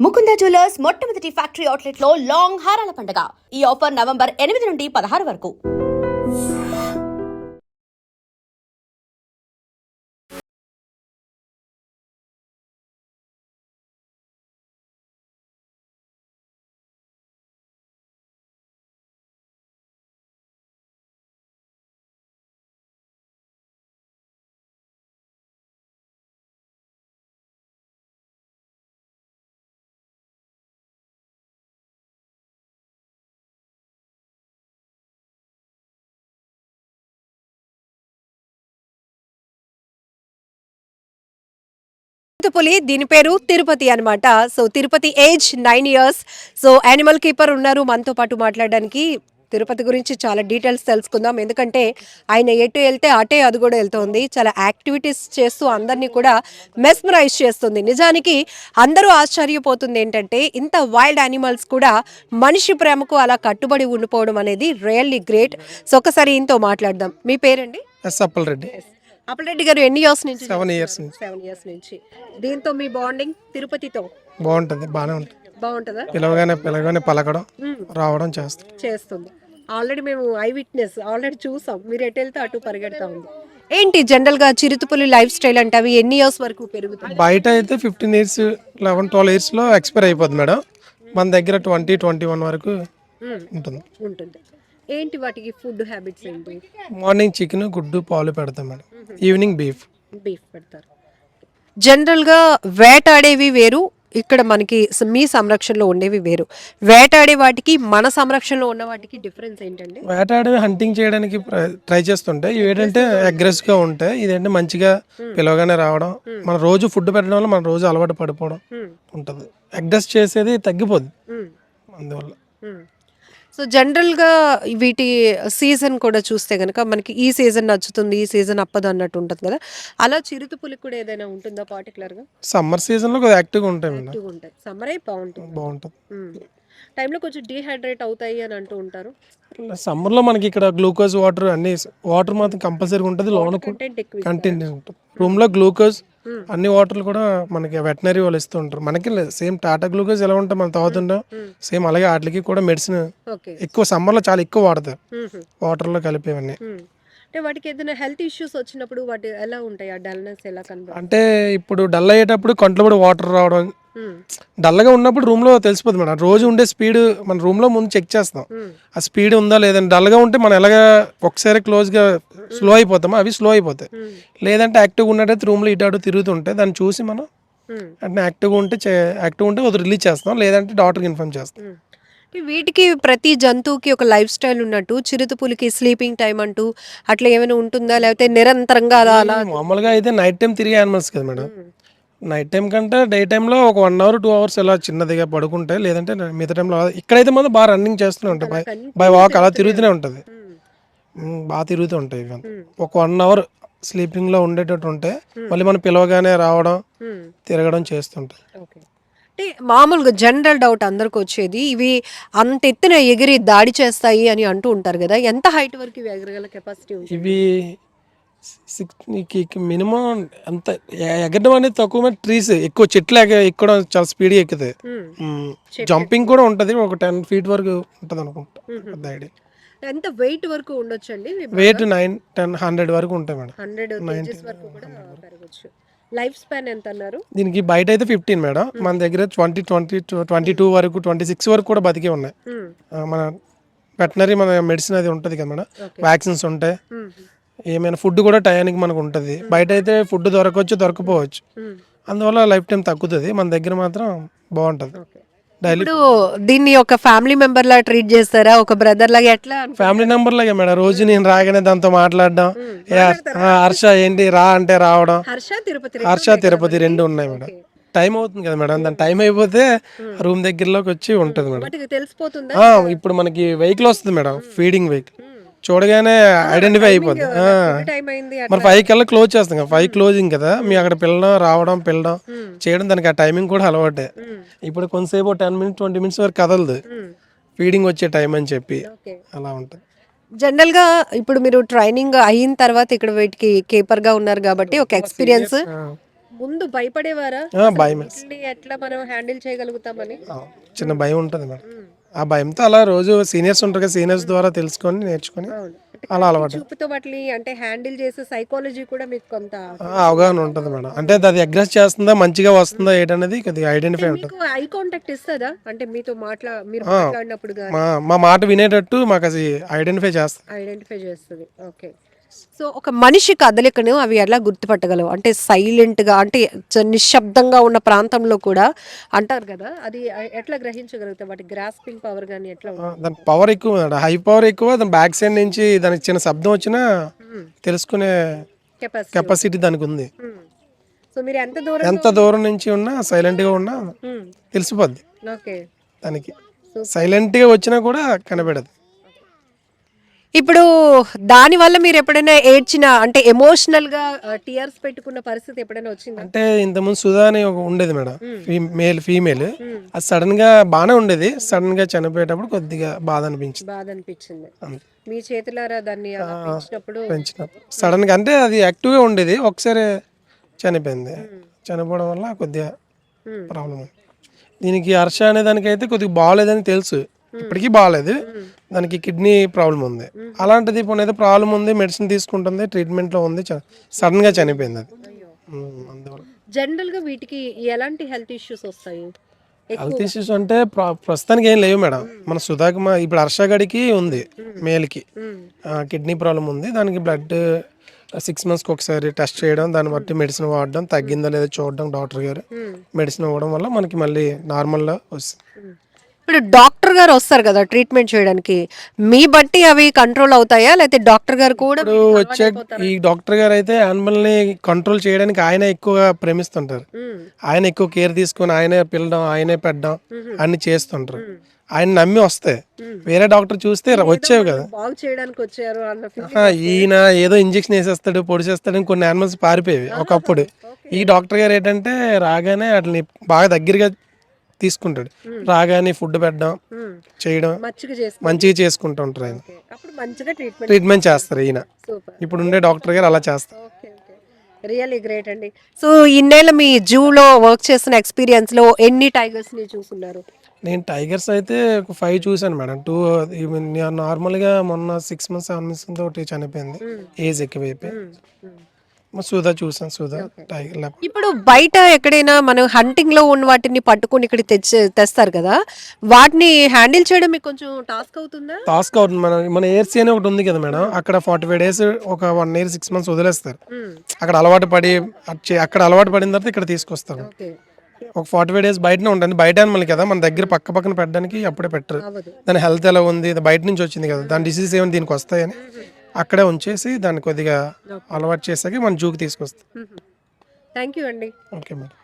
Mukunda jewellers మొట్టమొదటి factory outlet లో long హారాల పండుగ. ఈ ఆఫర్ నవంబర్ 8 నుండి 16 వరకు. పులి దీని పేరు తిరుపతి అన్నమాట. So Tirupati age 9 years. So animal keeper ఉన్నారు మనతో పాటు మాట్లాడడానికి. తిరుపతి గురించి చాలా డీటెయిల్స్ తెలుసుకుందాం. ఎందుకంటే ఆయన ఎటు వెళ్తే అటే అది కూడా వెళ్తుంది. చాలా యాక్టివిటీస్ చేస్తూ అందరినీ కూడా మెస్మరైజ్ చేస్తుంది. నిజానికి అందరూ ఆశ్చర్యపోతుంది ఏంటంటే ఇంత వైల్డ్ యానిమల్స్ కూడా మనిషి ప్రేమకు అలా కట్టుబడి ఉండిపోవడం అనేది రియల్లీ గ్రేట్. సో ఒకసారి ఈయనతో మాట్లాడదాం. మీ పేరండి? అప్పలరెడ్డి. అప్పలరెడ్డి గారు ఎన్ని ఇయర్స్ నుంచి? 7 ఇయర్స్ నుంచి. 7 ఇయర్స్ నుంచి. దీంతో మీ బాండింగ్ తిరుపతితో బాగుంటుంది, బాగానే ఉంటుంది. బాగుంటుందా? పిలవగానే పలకడం రావడం చేస్తుంది. ఆల్రెడీ మేము ఐ విట్నెస్ ఆల్రెడీ చూసాం. మీరు ఎటు వెళ్తే అటు పరిగెడతా ఉంది. ఏంటి జనరల్ గా చిరుతపులి లైఫ్ స్టైల్ అంటే అవి ఎన్ని ఇయర్స్ వరకు పెరుగుతాయి? బయట అయితే 15 ఇయర్స్ 11-12 ఇయర్స్ లో ఎక్స్పైర్ అయిపోతుంది మేడం. మన దగ్గర 20-21 వరకు ఉంటుంది. ఏంటి వాటికి ఫుడ్ హ్యాబిట్స్ ఏంటి? మార్నింగ్ చికెన్, గుడ్డు, పాలు పెడతాం మేడం. ఈవినింగ్ బీఫ్ పెడతారు. జనరల్ గా వేటాడేవి వేరు, ఇక్కడ మనకి మీ సంరక్షణలో ఉండేవి వేరు. వేటాడే వాటికి మన సంరక్షణలో ఉన్న వాటికి డిఫరెన్స్ ఏంటండి? వేటాడే హంటింగ్ చేయడానికి ట్రై చేస్తుంటే ఇవి ఏంటంటే అగ్రెసివ్ గా ఉంటాయి. ఇదేంటే మంచిగా పిలవగానే రావడం, మన రోజు ఫుడ్ పెట్టడం వల్ల మన రోజు అలవాటు పడిపోవడం ఉంటుంది. అగ్రెస్ చేసేది తగ్గిపోద్ది అందువల్ల. సో జనరల్గా వీటి సీజన్ కూడా చూస్తే కనుక మనకి ఈ సీజన్ నచ్చుతుంది, ఈ సీజన్ అప్పదు అన్నట్టు ఉంటుంది కదా. అలా చిరుతపులికి కూడా ఏదైనా ఉంటుందా పర్టికులర్గా? సమ్మర్ సీజన్ లో కొద్దిగా యాక్టివ్గా ఉంటాయి. సమ్మరే బాగుంటుంది. టైంలో కొంచెం డీహైడ్రేట్ అవుతాయి అని అంటూ ఉంటారు. సమ్మర్ లో మనకి ఇక్కడ గ్లూకోజ్ వాటర్ అన్ని వాటర్ మాత్రం కంపల్సరీగా ఉంటుంది. లోన కంటెంట్ ఉంటుంది. రూమ్ లో గ్లూకోజ్ అన్ని వాటర్లు కూడా మనకి వెటనరీ వాళ్ళు ఇస్తూ ఉంటారు. మనకి సేమ్ టాటా గ్లూకోజ్ ఎలా ఉంటాం మనం తాగుతుంటాం, సేమ్ అలాగే వాటికి కూడా మెడిసిన్ ఎక్కువ సమ్మర్ లో చాలా ఎక్కువ వాడతారు వాటర్ లో కలిపేవన్నీ. అంటే వాటికి ఏదైనా హెల్త్ ఇష్యూస్ వచ్చినప్పుడు వాటి ఎలా ఉంటాయి? ఆ డల్నెస్ ఎలా కనబడుతుంది? అంటే ఇప్పుడు డల్ అయ్యేటప్పుడు కంట్లో కూడా వాటర్ రావడం, డల్గా ఉన్నప్పుడు రూమ్ లో తెలిసిపోతుంది మేడం. రోజు ఉండే స్పీడ్ మన రూమ్ లో ముందు చెక్ చేస్తాం, ఆ స్పీడ్ ఉందా లేదంటే. డల్గా ఉంటే మనం ఎలాగా ఒకసారి క్లోజ్ గా స్లో అయిపోతామో అవి స్లో అయిపోతాయి. లేదంటే యాక్టివ్గా ఉన్నట్టయితే రూమ్ లో ఇటు అటు తిరుగుతుంటే దాన్ని చూసి మనం అంటే యాక్టివ్గా ఉంటే అది రిలీజ్ చేస్తాం, లేదంటే డాక్టర్కి ఇన్ఫార్మ్ చేస్తాం. వీటికి ప్రతి జంతువుకి ఒక లైఫ్ స్టైల్ ఉన్నట్టు చిరుతపులికి స్లీపింగ్ టైం అంటూ అట్లా ఏమైనా ఉంటుందా, లేకపోతే నిరంతరంగా అలా? మామూలుగా అయితే నైట్ టైం తిరిగే యానిమల్స్ కదా మేడం. నైట్ టైం కంటే డే టైంలో ఒక 1 అవర్ 2 అవర్స్ ఇలా చిన్నదిగా పడుకుంటే, లేదంటే మిగతా టైంలో ఇక్కడైతే మాత్రం బాగా రన్నింగ్ చేస్తూనే ఉంటాయి. బై వాక్ అలా తిరుగుతూనే ఉంటుంది, బాగా తిరుగుతూ ఉంటాయి. ఒక 1 అవర్ స్లీపింగ్ లో ఉండేటట్టు ఉంటే మళ్ళీ మనం పిలవగానే రావడం తిరగడం చేస్తుంటాయి. అంటే మామూలుగా జనరల్ డౌట్ అందరికి వచ్చేది, ఇవి అంత ఎత్తున ఎగిరి దాడి చేస్తాయి అని అంటూ ఉంటారు కదా. ఎంత హైట్ వరకు ఇవి ఎగరగల కెపాసిటీ ఉంది? ఇవి మినిమం అంత ఎగరడం అనేది తక్కువ, ట్రీస్ ఎక్కువ చెట్లు ఎక్కడం చాలా స్పీడ్గా ఎక్కుతాయి. జంపింగ్ కూడా ఉంటుంది, ఒక 10 feet వరకు ఉంటుంది అనుకుంటా. పెద్ద ఐడియా. ఎంత వెయిట్ వరకు ఉండొచ్చు అండి? వెయిట్ 9-10-100 వరకు ఉంటాయి మేడం. 100 kgs వరకు కూడా పెరగచ్చు. లైఫ్ స్పాన్ ఎంత అన్నారు దీనికి? బయట అయితే 15 మేడం, మన దగ్గర 22 వరకు 26 వరకు కూడా బతికే ఉన్నాయి. మన వెటనరీ మన మెడిసిన్ అది ఉంటుంది కదా మేడం, వ్యాక్సిన్స్ ఉంటాయి. ఏమైనా ఫుడ్ కూడా టయానికి మనకు ఉంటుంది. బయట అయితే ఫుడ్ దొరకపోవచ్చు, అందువల్ల లైఫ్ టైం తగ్గుతుంది. మన దగ్గర మాత్రం బాగుంటుంది. ఇప్పుడు దీన్ని ఒక ఫ్యామిలీ మెంబర్ లా ట్రీట్ చేస్తారా, ఒక బ్రదర్ లాగా? ఎట్లా ఫ్యామిలీ మెంబర్ లాగా మేడం. రోజు నేను రాగానే దాంతో మాట్లాడడం, హర్ష ఏంటి రా అంటే రావడం. హర్ష తిరుపతి రెండు ఉన్నాయి మేడం. టైం అవుతుంది కదా మేడం, దాని టైం అయిపోతే రూమ్ దగ్గరలోకి వచ్చి ఉంటుంది మేడం. ఇప్పుడు మనకి వెహికల్ వస్తుంది మేడం, ఫీడింగ్ వెహికల్, చూడగానే ఐడెంటిఫై అయిపోద్ది. మరి 5 కల్లా క్లోజ్ చేస్తాం కదా, 5 క్లోజింగ్ కదా. మీ అక్కడ రావడం పిల్లడం చేయడం, దానికి ఆ టైమింగ్ కూడా అలవాటే. ఇప్పుడు కొంతసేపు 10 minutes 20 minutes వరకు కదలదు, ఫీడింగ్ వచ్చే టైం అని చెప్పి అలా ఉంటుంది. జనరల్ గా ఇప్పుడు మీరు ట్రైనింగ్ అయిన తర్వాత ఇక్కడ వీటికి కీపర్ గా ఉన్నారు కాబట్టి ఒక ఎక్స్పీరియన్స్ ముందు భయపడేవారా భయం వీటిని ఎట్లా మనం హ్యాండిల్ చేయగలుగుతామని? చిన్న భయం ఉంటుంది మేడం. ఆ భయంతో అలా రోజు సీనియర్స్ ఉంటారు కదా, సీనియర్స్ ద్వారా తెలుసుకొని నేర్చుకొని అవును. అంటే అలా అలవాటు చూపుతో వాటిని అంటే హ్యాండిల్ చేసే సైకాలజీ కూడా మీకు కొంత అవగాహన ఉంటుంది మేడం. అంటే అది అగ్రెస్ చేస్తుందా, మంచిగా వస్తుందా ఏంటనేది కొద్దిగా ఐడెంటిఫై ఉంటుంది. మీకు ఐ కాంటాక్ట్ ఇస్తుందా? అంటే మీతో మీరు మాట్లాడినప్పుడు గానీ మా మాట వినేటట్టు మాకు అది ఐడెంటిఫై చేస్తుంది. ఐడెంటిఫై చేస్తుంది. ఓకే. సో ఒక మనిషి కదలికను అవి ఎలా గుర్తుపట్టగలవు? అంటే సైలెంట్గా అంటే నిశ్శబ్దంగా ఉన్న ప్రాంతంలో కూడా అంటారు కదా, అది ఎట్లా గ్రహించగలుగుతాం? వాటి గ్రాస్పింగ్ పవర్ కానీ ఎట్లా ఉంటుంది? దాని పవర్ ఎక్కువ మేడం, హై పవర్ ఎక్కువ. దాని బ్యాక్ సైడ్ నుంచి దానికి చిన్న శబ్దం వచ్చినా తెలుసుకునే కెపాసిటీ. కెపాసిటీ దానికి ఉంది. సో మీరు ఎంత దూరం నుంచి ఉన్నా సైలెంట్గా ఉన్నా తెలిసిపోద్ది ఓకే దానికి. సైలెంట్గా వచ్చినా కూడా కనబడదు. ఇప్పుడు దానివల్ల మీరు ఎప్పుడైనా ఏడ్చిన అంటే ఎమోషనల్ గా టీయర్స్ పెట్టుకున్న పరిస్థితి ఎప్పుడైనా వచ్చిందా? అంటే ఇంతకుముందు సుధా అని ఒక ఉండేది మేడం, ఫీమేల్. అది సడన్ గా బాగానే ఉండేది, సడన్ గా చనిపోయేటప్పుడు కొద్దిగా బాధ అనిపించింది. మీ చేతులారా దాన్ని అలా పెంచినప్పుడు సడన్ గా, అంటే అది యాక్టివ్ గా ఉండేది, ఒకసారి చనిపోయింది. చనిపోవడం వల్ల కొద్దిగా ప్రాబ్లం. దీనికి హర్ష అనే దానికైతే కొద్దిగా బాగాలేదని తెలుసు, ఇప్పటికీ బాగాలేదు. దానికి కిడ్నీ ప్రాబ్లం ఉంది. అలాంటిది ఇప్పుడు ఏదో ప్రాబ్లం ఉంది, మెడిసిన్ తీసుకుంటుంది, ట్రీట్మెంట్లో ఉంది, సడన్ గా చనిపోయింది అది. అందువల్ల జనరల్ గా వీటికి ఎలాంటి హెల్త్ ఇష్యూస్ వస్తాయి? హెల్త్ ఇష్యూస్ అంటే ప్రస్తుతానికి ఏం లేవు మేడం. మన సుధాకి ఇప్పుడు హర్ష గడికి ఉంది, మేల్కి కిడ్నీ ప్రాబ్లం ఉంది. దానికి బ్లడ్ 6 monthsకి ఒకసారి టెస్ట్ చేయడం, దాన్ని బట్టి మెడిసిన్ వాడడం, తగ్గిందా లేదా చూడడం డాక్టర్ గారు. మెడిసిన్ ఇవ్వడం వల్ల మనకి మళ్ళీ నార్మల్గా వస్తుంది. ఇప్పుడు డాక్టర్ గారు వస్తారు కదా ట్రీట్మెంట్ చేయడానికి, మీ బట్టి అవి కంట్రోల్ అవుతాయా లేకపోతే డాక్టర్ గారు కూడా ఇప్పుడు వచ్చే ఈ డాక్టర్ గారు అయితే యానిమల్ ని కంట్రోల్ చేయడానికి ఆయన ఎక్కువగా ప్రేమిస్తుంటారు. ఆయన ఎక్కువ కేర్ తీసుకొని ఆయనే పిల్లడం, ఆయనే పెట్టడం అన్ని చేస్తుంటారు. ఆయన నమ్మి వస్తాయి. వేరే డాక్టర్ చూస్తే వచ్చేవి కదా, బాగు చేయడానికి వచ్చారు అన్న ఈయన ఏదో ఇంజెక్షన్ వేసేస్తాడు, పొడిచేస్తాడు, కొన్ని యానిమల్స్ పారిపోయేవి ఒకప్పుడు. ఈ డాక్టర్ గారు ఏంటంటే రాగానే వాటిని బాగా దగ్గరగా తీసుకుంటాడు, రాగానే ఫుడ్ పెట్టడం చేయడం మంచిగా చేసుకుంటూ ఉంటారు. ఆయన ట్రీట్మెంట్ చేస్తారు ఈయన. ఇప్పుడు ఉండే డాక్టర్ గారు అలా చేస్తారు. రియల్లీ గ్రేట్ అండి. సో ఇన్నేళ్ళ మీ జూలో వర్క్ చేసిన ఎక్స్పీరియన్స్ లో ఎన్ని టైగర్స్ ని చూసున్నారు? నేను టైగర్స్ అయితే ఒక 5 చూసాను మేడం. 2 నార్మల్గా మొన్న 6 months 7 months తోటి చనిపోయింది, ఏజ్ ఎక్కువైపోయి. సుధా చూసాను, సుధా టైగర్. ఇప్పుడు బయట ఎక్కడైనా మనం హంటింగ్ లో ఉన్న వాటిని పట్టుకొని ఇక్కడ తెస్తారు కదా, వాటిని హ్యాండిల్ చేయడం మీకు కొంచెం టాస్క్ అవుతుందా? టాస్క్ అవుతుంది. మన ఏర్సీ అని ఒకటి ఉంది కదా మేడం, అక్కడ 45 days ఒక 1 year 6 months వదిలేస్తారు. అక్కడ అలవాటు పడిన తర్వాత ఇక్కడ తీసుకొస్తారు. ఒక 45 days బయటనే ఉంటుంది. బయట అనిమల్ కదా, మన దగ్గర పక్కన పెట్టడానికి అప్పుడే పెట్టరు. దాని హెల్త్ ఎలా ఉంది, బయట నుంచి వచ్చింది కదా, దాని డిసీజ్ ఏమైనా దీనికి వస్తాయని అక్కడే ఉంచేసి దాన్ని కొద్దిగా అలవాటు చేసాక మన జూకి తీసుకొస్తాం. థ్యాంక్ యూ అండి. Okay madam.